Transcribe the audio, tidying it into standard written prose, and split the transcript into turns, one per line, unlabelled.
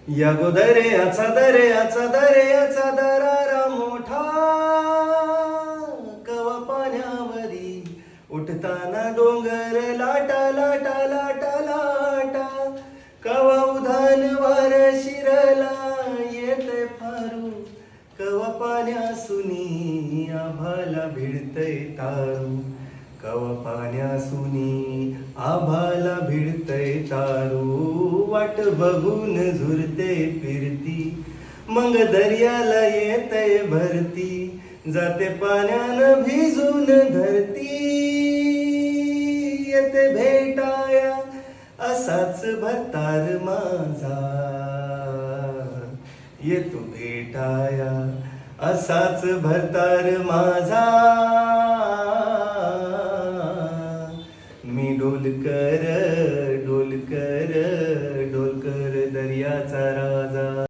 या गो दर्याचा दरारा मोठा, कवा पाण्यावरी उठताना डोंगर लाटा लाटा लाटा लाटा, कवा उधान वार शिरला येते फारू, कवा पाण्यासुनी आभाला भिडतय तारू, कवा पाण्यासुनी आभाला भिडतय तारू, वाट बघून झुरते फिरती, मग दर्याला येतय भरती, जाते पाण्यानं भिजून धरती, येते भेटाया असाच भरतार माझा, येतो भेटाया असाच भरतार माझा, मी डोलकर डोलकर डोलकर दर्याचा राजा.